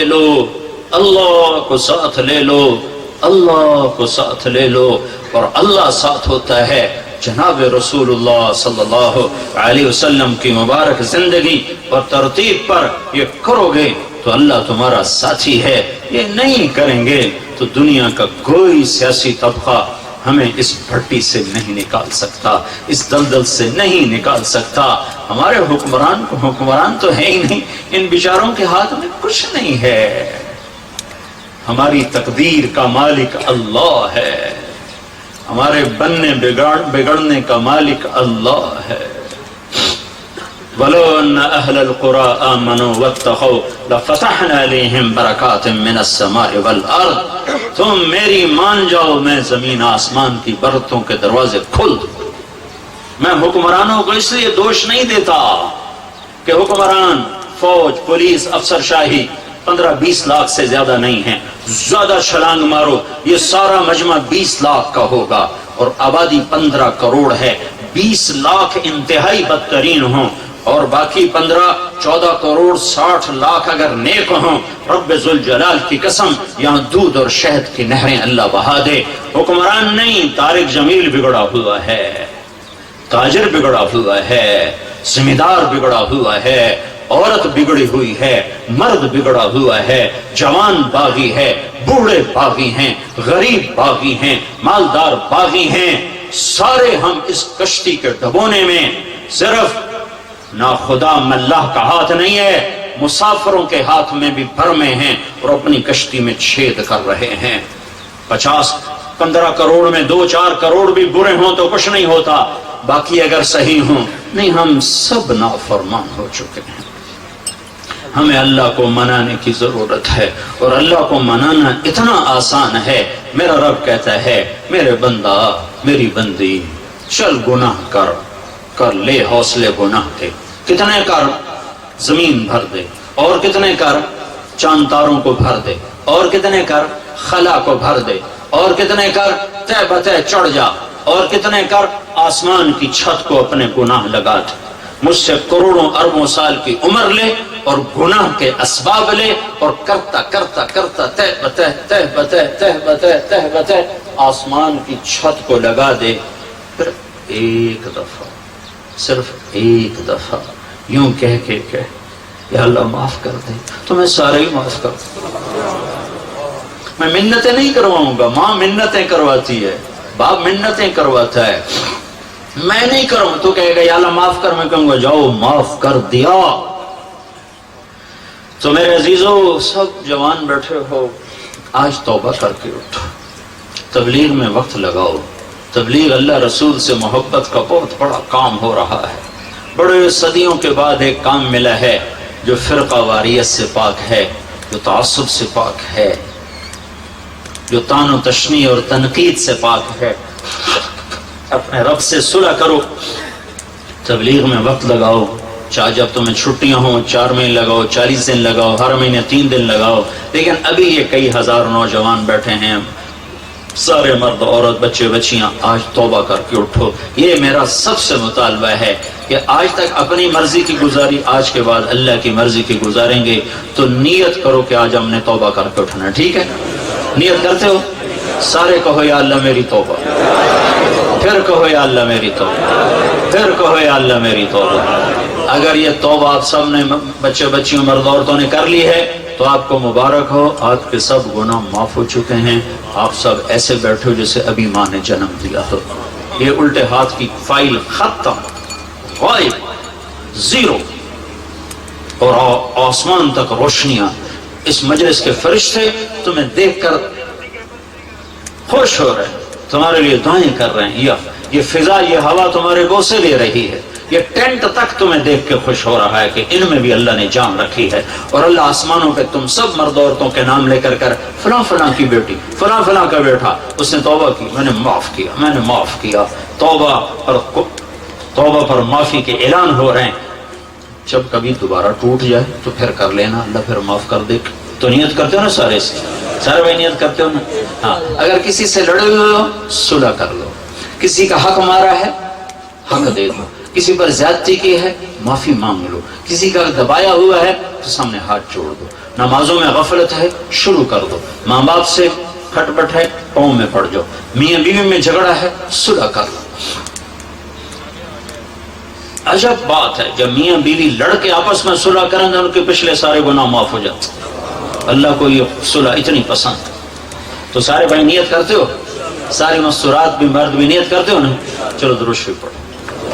لے لو، اللہ کو ساتھ لے لو، اللہ کو ساتھ لے لو، اور اللہ ساتھ ہوتا ہے جناب رسول اللہ صلی اللہ علیہ وسلم کی مبارک زندگی اور ترتیب پر یہ کرو گے تو اللہ تمہارا ساتھی ہے۔ یہ نہیں کریں گے تو دنیا کا کوئی سیاسی طبقہ ہمیں اس بھٹی سے نہیں نکال سکتا، اس دلدل سے نہیں نکال سکتا۔ ہمارے حکمران تو ہے ہی نہیں، ان بیچاروں کے ہاتھ میں کچھ نہیں ہے۔ ہماری تقدیر کا مالک اللہ ہے، ہمارے بننے بگڑنے کا مالک اللہ ہے۔ وَلَوْ أَنَّ أَهْلَ الْقُرَىٰ آمَنُوا وَاتَّقَوْا لَفَتَحْنَا عَلَيْهِمْ بَرَكَاتٍ مِّنَ السَّمَاءِ وَالْأَرْضِ۔ تم میری مان جاؤ، میں زمین آسمان کی برتوں کے دروازے کھول دوں۔ میں حکمرانوں کو اس لیے دوش نہیں دیتا کہ حکمران، فوج، پولیس، افسر شاہی 15-20 لاکھ سے زیادہ نہیں ہیں، زیادہ چھلانگ مارو، یہ سارا مجمع 20 لاکھ کا ہوگا اور آبادی 15 کروڑ ہے۔ 20 لاکھ انتہائی بدترین ہوں اور باقی 15-14 کروڑ 60 لاکھ اگر نیک ہوں، رب ذوالجلال کی قسم یہاں دودھ اور شہد کی نہریں اللہ بہا دے۔ حکمران نہیں، طارق جمیل بگڑا ہوا ہے، تاجر بگڑا ہوا ہے، ذمہ دار بگڑا ہوا ہے، عورت بگڑی ہوئی ہے، مرد بگڑا ہوا ہے، جوان باغی ہے، بوڑھے باغی ہیں، غریب باغی ہیں، مالدار باغی ہیں۔ سارے ہم اس کشتی کے ڈبونے میں، صرف ناخدا ملاح کا ہاتھ نہیں ہے، مسافروں کے ہاتھ میں بھی بھرمے ہیں اور اپنی کشتی میں چھید کر رہے ہیں۔ 50-15 کروڑ میں 2-4 کروڑ بھی برے ہوں تو کچھ نہیں ہوتا، باقی اگر صحیح ہوں نہیں، ہم سب نافرمان ہو چکے ہیں۔ ہمیں اللہ کو منانے کی ضرورت ہے اور اللہ کو منانا اتنا آسان ہے۔ میرا رب کہتا ہے میرے بندہ، میری بندی، چل گناہ کر لے حوصلے گناہ کے، کتنے کر، زمین بھر دے، اور کتنے کر، چاند تاروں کو بھر دے، اور کتنے کر، خلا کو بھر دے، اور کتنے کر، تہ بتہ چڑھ جا، اور کتنے کر، آسمان کی چھت کو اپنے گناہ لگا دے، مجھ سے کروڑوں اربوں سال کی عمر لے اور گناہ کے اسباب لے، اور کرتا کرتا کرتا تہ بتہ تہ بتہ تہ بتہ تہ بتہ آسمان کی چھت کو لگا دے۔ پھر ایک دفعہ، صرف ایک دفعہ یوں کہہ کے کہ یا اللہ معاف کر دے، تو میں سارے ہی معاف کر دوں۔ میں منتیں نہیں کرواؤں گا، ماں منتیں کرواتی ہے، باپ منتیں کرواتا ہے، میں نہیں کروں۔ تو کہے گا یا اللہ معاف کر، میں کہوں گا جاؤ معاف کر دیا۔ تو میرے عزیزو، سب جوان بیٹھے ہو، آج توبہ کر کے اٹھو، تبلیغ میں وقت لگاؤ۔ تبلیغ اللہ رسول سے محبت کا بہت بڑا کام ہو رہا ہے۔ بڑے صدیوں کے بعد ایک کام ملا ہے جو فرقہ واریت سے پاک ہے، جو تعصب سے پاک ہے، جو طعن و تشنیع اور تنقید سے پاک ہے۔ اپنے رب سے صلح کرو، تبلیغ میں وقت لگاؤ، چاہے جب تمہیں چھٹیاں ہوں 4 مہینے لگاؤ، 40 دن لگاؤ، ہر مہینے 3 دن لگاؤ، لیکن ابھی یہ کئی ہزار نوجوان بیٹھے ہیں، سارے مرد عورت بچے بچیاں، آج توبہ کر کے اٹھو۔ یہ میرا سب سے مطالبہ ہے کہ آج تک اپنی مرضی کی گزاری، آج کے بعد اللہ کی مرضی کی گزاریں گے، تو نیت کرو کہ آج ہم نے توبہ کر کے اٹھنا، ٹھیک ہے؟ نیت کرتے ہو؟ سارے کہو یا اللہ میری توبہ، پھر کہو یا اللہ میری توبہ، پھر کہو یا اللہ میری توبہ۔ اگر یہ توبہ آپ سب نے، بچے بچیوں مرد عورتوں نے کر لی ہے تو آپ کو مبارک ہو، آپ کے سب گناہ معاف ہو چکے ہیں۔ آپ سب ایسے بیٹھے ہو جیسے ابھی ماں نے جنم دیا ہو۔ یہ الٹے ہاتھ کی فائل ختم، غائب، زیرو، اور آسمان تک روشنیاں۔ اس مجلس کے فرشتے تمہیں دیکھ کر خوش ہو رہے ہیں، تمہارے لیے دعائیں کر رہے ہیں، یہ فضا، یہ ہوا تمہارے بوسے لے رہی ہے، یہ ٹینٹ تک تمہیں دیکھ کے خوش ہو رہا ہے کہ ان میں بھی اللہ نے جان رکھی ہے۔ اور اللہ آسمانوں پہ تم سب مرد عورتوں کے نام لے کر فلاں فلاں کی بیٹی، فلاں فلاں کا بیٹا، اس نے توبہ کی، میں نے معاف کیا، میں نے معاف کیا۔ توبہ پر معافی کے اعلان ہو رہے ہیں۔ جب کبھی دوبارہ ٹوٹ جائے تو پھر کر لینا، اللہ پھر معاف کر دے۔ تو نیت کرتے ہو نا سارے بھائی، نیت کرتے ہو نا؟ ہاں، اگر کسی سے لڑے ہوئے ہو صلح کر لو، کسی کا حق مارا ہے حق دے دو، کسی پر زیادتی کی ہے معافی مانگ لو، کسی کا دبایا ہوا ہے تو سامنے ہاتھ جوڑ دو۔ نمازوں میں غفلت ہے شروع کر دو، ماں باپ سے کھٹ پٹ ہے پاؤں میں پڑ جاؤ، میاں بیوی میں جھگڑا ہے صلح کر لو۔ عجب بات ہے جب میاں بیوی لڑ کے آپس میں صلح کریں تو ان کے پچھلے سارے گناہ معاف ہو جاتے ہیں۔ اللہ کو یہ صلح اتنی پسند ہے۔ تو سارے بھائی نیت کرتے ہو؟ ساری مستورات بھی مرد بھی نیت کرتے ہو نا؟ چلو درود شریف پڑھو۔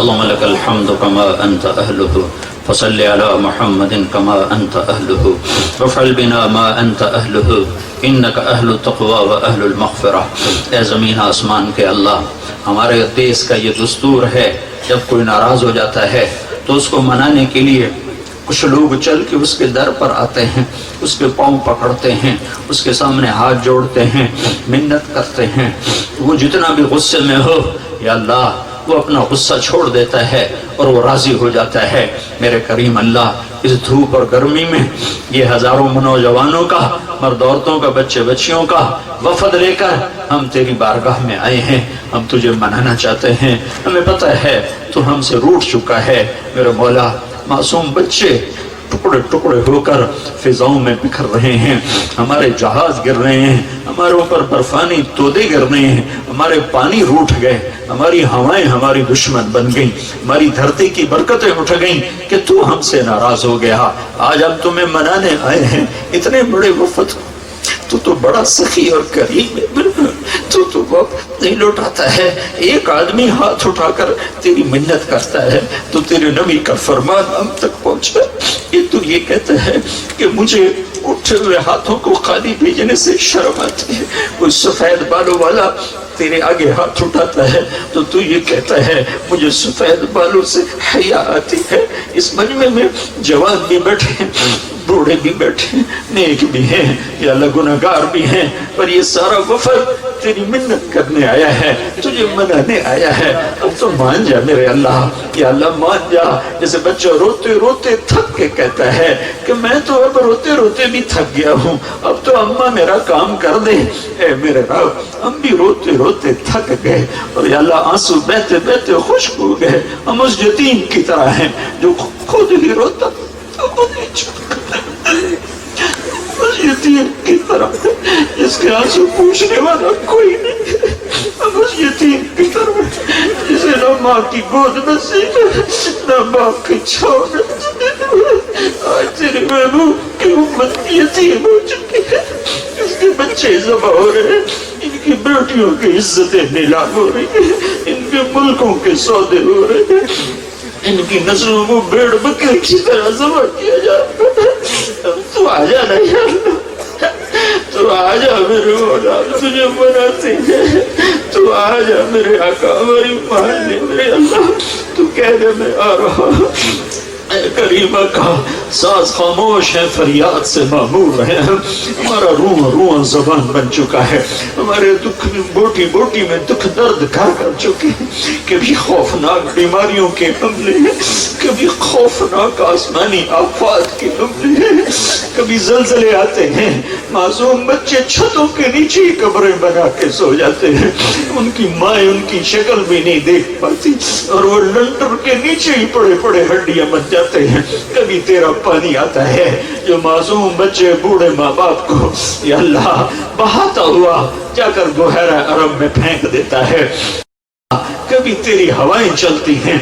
اللهم لك الحمد كما أنت أهله فصل على محمد كما أنت أهله وافعل بنا ما أنت أهله إنك أهل التقوى وأهل المغفرة۔ اے زمین آسمان کے اللہ، ہمارے دیس کا یہ دستور ہے جب کوئی ناراض ہو جاتا ہے تو اس کو منانے کے لیے کچھ لوگ چل کے اس کے در پر آتے ہیں، اس کے پاؤں پکڑتے ہیں، اس کے سامنے ہاتھ جوڑتے ہیں، منت کرتے ہیں۔ وہ جتنا بھی غصے میں ہو یا اللہ وہ اپنا غصہ چھوڑ دیتا ہے اور وہ راضی ہو جاتا ہے۔ میرے کریم اللہ، اس دھوپ اور گرمی میں یہ ہزاروں نوجوانوں کا، مرد عورتوں کا، بچے بچیوں کا وفد لے کر ہم تیری بارگاہ میں آئے ہیں، ہم تجھے منانا چاہتے ہیں۔ ہمیں پتہ ہے تو ہم سے روٹھ چکا ہے میرے مولا۔ معصوم بچے ٹکڑے ٹکڑے ہو کر فضاؤں میں بکھر رہے ہیں، ہمارے جہاز گر رہے ہیں، ہمارے اوپر برفانی تودے گر رہے ہیں، ہمارے پانی روٹھ گئے، ہماری ہوائیں ہماری دشمن بن گئیں، ہماری دھرتی کی برکتیں اٹھ گئیں کہ تو ہم سے ناراض ہو گیا۔ آج ہم تمہیں منانے آئے ہیں، اتنے بڑے وفد، تو بڑا سخی اور کریم ہے، تو وقت نہیں لوٹاتا ہے۔ ایک آدمی ہاتھ اٹھا کر تیری منت کرتا ہے تو تیرے نبی کا فرمان ہم تک پہنچا کہ تو یہ کہتا ہے کہ مجھے اٹھے ہوئے ہاتھوں کو خالی بھیجنے سے شرم آتی ہے۔ کوئی سفید بالوں والا تیرے آگے ہاتھ اٹھاتا ہے تو یہ کہتا ہے مجھے سفید بالوں سے حیا آتی ہے۔ اس مجمع میں جوان بھی بیٹھے ہیں، بوڑھے بھی بیٹھے، نیک بھی ہیں یا اللہ گناہگار بھی ہیں، پر یہ سارا وفد تیری منت کرنے آیا ہے، تجھے منانے آیا ہے۔ اب تو مان جا میرے اللہ، یا اللہ مان جا۔ جیسے بچہ روتے روتے تھک کے کہتا ہے کہ میں تو اب روتے روتے بھی تھک گیا ہوں، اب تو اماں میرا کام کر دے۔ اے میرے رب، ہم بھی روتے روتے تھک گئے اور یا اللہ آنسو بہتے بہتے خشک ہو گئے۔ ہم اس یتیم کی طرح ہیں جو خود ہی روتا خود ہی چھوڑ، اس یتیم کی طرح جس کے آنسو پوچھنے والا کوئی نہیں۔ ہم اس یتیم کی طرح جسے نہ ماں کی گود نصیب ہے نہ باپ کی چھاؤں نصیب ہے۔ آج تیرے محبوب کی امت یتیم ہو چکی ہے، اس کے بچے ذبح ہو رہے ہیں، ان کی بیٹیوں کی عزتیں نیلام ہو رہی ہیں، ان کے ملکوں کے سودے ہو رہے ہیں، ان کی نسلوں کو بھیڑ بکری کی طرح ذبح کیا جا رہا ہے۔ تو آجا نہیں، تو آجا میرے مولا، تجھے مناتے ہیں، تو آجا میرے آقا، ہماری مان لے میرے اللہ، تو کہہ دے میں آ رہا ہوں۔ اے کریمہ کا ساز خاموش ہے، فریاد سے معمور ہے، ہمارا روح روح زبان بن چکا ہے، ہمارے دکھ میں بوٹی بوٹی میں دکھ درد گھر کر چکے ہیں۔ کبھی خوفناک بیماریوں کے حملے ہیں، کبھی خوفناک آسمانی آفات کے حملے ہیں، کبھی زلزلے آتے ہیں، معصوم بچے چھتوں کے نیچے قبریں بنا کے سو جاتے ہیں، ان کی مائیں ان کی شکل بھی نہیں دیکھ پاتی اور وہ لنٹر کے نیچے ہی پڑے پڑے ہڈیاں بن جاتے ہیں۔ کبھی تیرا پانی آتا ہے جو معصوم بچے بوڑھے ماں باپ کو یا اللہ بہاتا ہوا جا کر بحیرہ عرب میں پھینک دیتا ہے۔ کبھی تیری ہوائیں چلتی ہیں،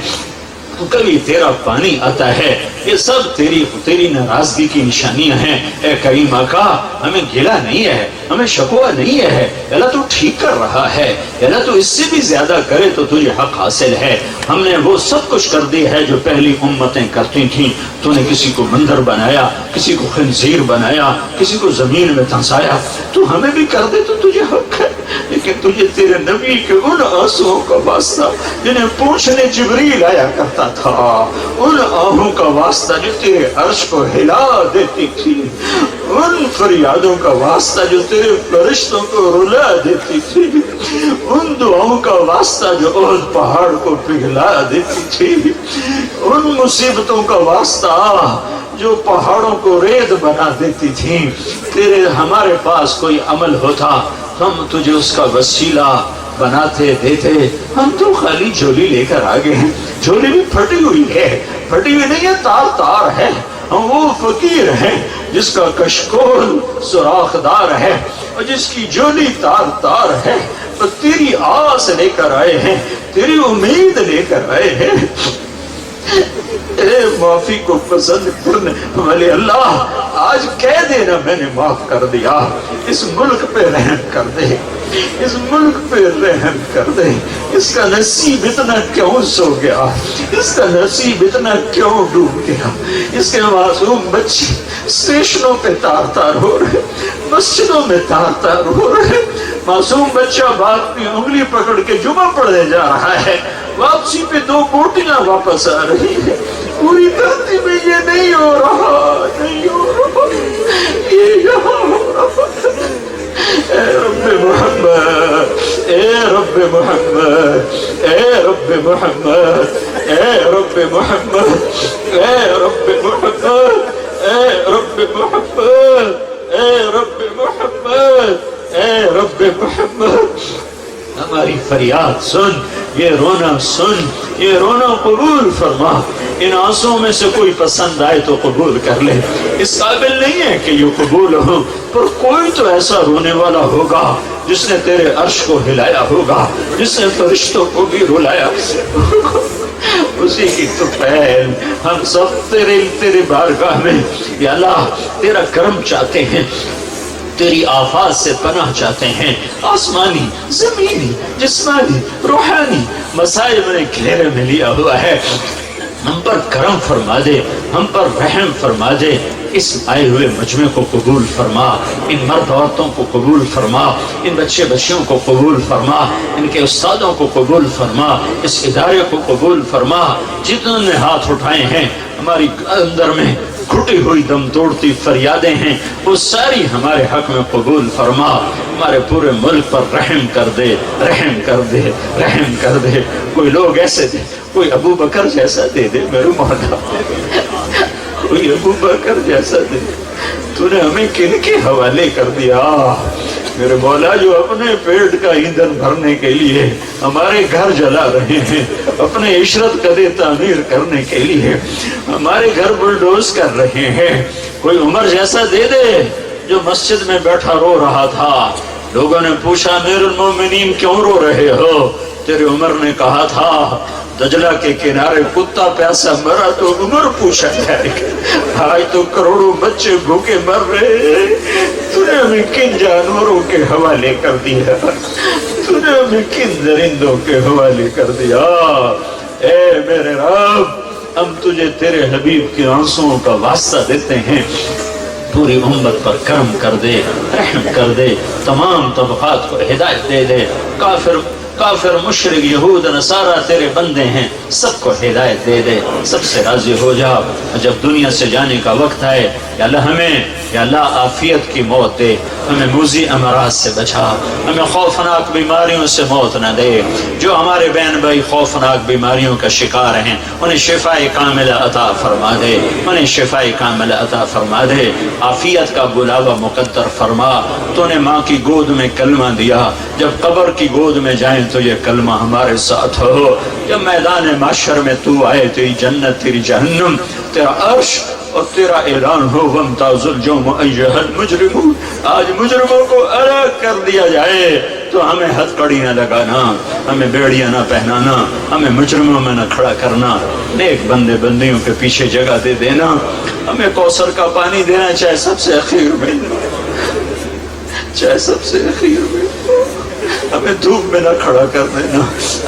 کبھی تیرا پانی آتا ہے، یہ سب تیری ناراضگی کی نشانیاں ہیں۔ اے کریم آقا، ہمیں گلہ نہیں ہے، ہمیں شکوہ نہیں ہے، اللہ تو ٹھیک کر رہا ہے، اللہ تو اس سے بھی زیادہ کرے تو تجھے حق حاصل ہے۔ ہم نے وہ سب کچھ کر دی ہے جو پہلی امتیں کرتی تھیں۔ تو نے کسی کو بندر بنایا، کسی کو خنزیر بنایا، کسی کو زمین میں دھنسایا، تو ہمیں بھی کر دے تو تجھے حق ہے۔ لیکن تجھے تیرے نبی کے ان آنسوؤں کا واسطہ جنہیں پوچھنے جبریل آیا کرتا تھا، ان آہوں کا واسطہ جو تیرے عرش کو ہلا دیتی تھی، ان فریادوں کا واسطہ جو تیرے فرشتوں کو رلا دیتی تھی، ان دعاؤں کا واسطہ جو احد پہاڑ کو پگھلا دیتی تھی، ان مصیبتوں کا واسطہ جو پہاڑوں کو ریت بنا دیتی تھی۔ تیرے ہمارے پاس کوئی عمل ہوتا ہم تجھے اس کا وسیلہ بناتے دیتے، ہم تو خالی جھولی لے کر آگے ہیں، جھولی بھی پھٹی ہوئی ہے، پھٹی ہوئی نہیں ہے، تار تار ہے۔ ہم وہ فقیر ہیں جس کا کشکول سوراخ دار ہے اور جس کی جولی تار تار ہے، تو تیری آس لے کر آئے ہیں، تیری امید لے کر آئے ہیں۔ اے معافی کو پسند کرنے والے اللہ، آج کہہ دینا میں نے معاف کر دیا۔ اس ملک پہ رحم کر دے، اس ملک پہ رحم کر دے۔ اس کا نصیب اتنا کیوں سو گیا، اس کا نصیب اتنا کیوں ڈوب گیا؟ اس کے معصوم بچے اسٹیشنوں پہ تار تار ہو رہے، مسجدوں میں تار تار ہو رہے۔ معصوم بچہ باپ کی انگلی پکڑ کے جمعہ پڑھنے جا رہا ہے، واپسی پہ 2 بوٹیاں واپس آ رہی ہے۔ پوری دھرتی میں یہ نہیں ہو رہا، نہیں ہو رہا، یہ یہاں ہو رہا۔ اے رب محمد، اے رب محمد، اے رب محمد، اے رب محمد، اے رب محمد، اے رب محمد، اے رب محمد، اے رب محمد، ہماری فریاد سن، یہ رونا سن، یہ رونا قبول فرما۔ ان آنسوں میں سے کوئی پسند آئے تو قبول کر لے، اس قابل نہیں ہے کہ یہ قبول ہو، پر کوئی تو ایسا رونے والا ہوگا جس نے تیرے عرش کو ہلایا ہوگا، جس نے فرشتوں کو بھی رلایا ہوگا۔ اسی کی تو پہل ہم سب تیرے بارگاہ میں یا اللہ تیرا کرم چاہتے ہیں، تیری آفات سے پناہ چاہتے ہیں۔ آسمانی، زمینی، جسمانی، روحانی مصائب نے گھیرے میں لیا ہوا ہے، ہم پر کرم فرما دے، ہم پر رحم فرما دے۔ اس آئے ہوئے مجمع کو قبول فرما، ان مرد عورتوں کو قبول فرما، ان بچے بچیوں کو قبول فرما، ان کے استادوں کو قبول فرما، اس ادارے کو قبول فرما۔ جتنوں نے ہاتھ اٹھائے ہیں، ہماری اندر میں گھٹی ہوئی دم توڑتی فریادیں ہیں، وہ ساری ہمارے حق میں قبول فرما۔ ہمارے پورے ملک پر رحم کر دے، رحم کر دے، رحم کر دے۔ کوئی لوگ ایسے دے، کوئی ابو بکر جیسا دے دے میرے مولا، کوئی ابو بکر جیسا دے۔ تو نے ہمیں کن کے حوالے کر دیا میرے مولا، جو اپنے پیٹ کا ایندھن بھرنے کے لیے ہمارے گھر جلا رہے ہیں، اپنے عشرت قدے تعمیر کرنے کے لیے ہمارے گھر بلڈوز کر رہے ہیں۔ کوئی عمر جیسا دے دے جو مسجد میں بیٹھا رو رہا تھا، لوگوں نے پوچھا امیر المومنین کیوں رو رہے ہو؟ تیرے عمر نے کہا تھا دجلہ کے کنارے کتا پیاسا مرا تو عمر پوچھا جائے گا، آج تو کروڑوں بچے بھوکے مر رہے، تو نے ہمیں کن جانوروں کے حوالے کر دیا، تو نے ہمیں کن درندوں کے حوالے کر دیا۔ اے میرے رب، ہم تجھے تیرے حبیب کے آنسوؤں کا واسطہ دیتے ہیں، پوری امت پر کرم کر دے، رحم کر دے، تمام طبقات کو ہدایت دے دے۔ کافر مشرک یہود نصارہ تیرے بندے ہیں، سب کو ہدایت دے دے، سب سے راضی ہو جا۔ جب دنیا سے جانے کا وقت آئے یا اللہ ہمیں یا اللہ عافیت کی موت دے، ہمیں موذی امراض سے بچا، ہمیں خوفناک بیماریوں سے موت نہ دے۔ جو ہمارے بہن بھائی خوفناک بیماریوں کا شکار ہیں، انہیں شفاء کاملہ عطا فرما دے، انہیں شفاء کاملہ عطا فرما دے۔ عافیت کا بلاوا مقدر فرما۔ تو نے ماں کی گود میں کلمہ دیا، جب قبر کی گود میں جائیں تو یہ کلمہ ہمارے ساتھ ہو۔ جب میدان محشر میں تو آئے، تیری جنت، تیری جہنم، تیرا عرش اور تیرا اعلان ہو وامتاز اليوم ایھا المجرمون۔ آج مجرموں کو الگ کر دیا جائے تو ہمیں ہتھ کڑی نہ لگانا، ہمیں بیڑیاں نہ پہنانا، ہمیں مجرموں میں نہ کھڑا کرنا، نیک بندے بندیوں کے پیچھے جگہ دے دینا، ہمیں کوثر کا پانی دینا، چاہے سب سے اخیر میں، چاہے سب سے اخیر میں۔ ہمیں دھوپ میں نہ کھڑا کر دینا،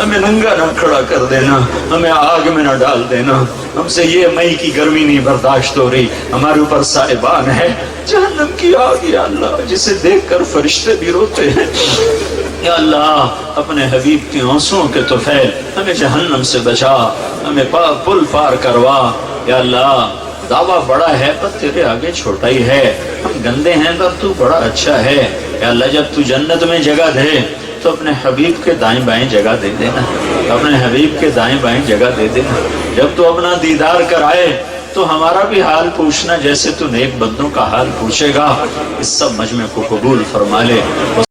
ہمیں ننگا نہ کھڑا کر دینا، ہمیں آگ میں نہ ڈال دینا۔ ہم سے یہ مئی کی گرمی نہیں برداشت ہو رہی، ہمارے اوپر سائبان ہے جہنم کی آگ، یا اللہ جسے دیکھ کر فرشتے بھی روتے ہیں۔ یا اللہ اپنے حبیب کی آنسوؤں کے طفیل ہمیں جہنم سے بچا، ہمیں پل پار کروا۔ یا اللہ دعویٰ بڑا ہے پر تیرے آگے چھوٹا ہی ہے، ہم گندے ہیں پر تو بڑا اچھا ہے۔ یا اللہ جب تو جنت میں جگہ دے تو اپنے حبیب کے دائیں بائیں جگہ دے دینا، اپنے حبیب کے دائیں بائیں جگہ دے دینا۔ جب تو اپنا دیدار کرائے تو ہمارا بھی حال پوچھنا، جیسے تو نیک بندوں کا حال پوچھے گا۔ اس سب مجمع کو قبول فرما لے۔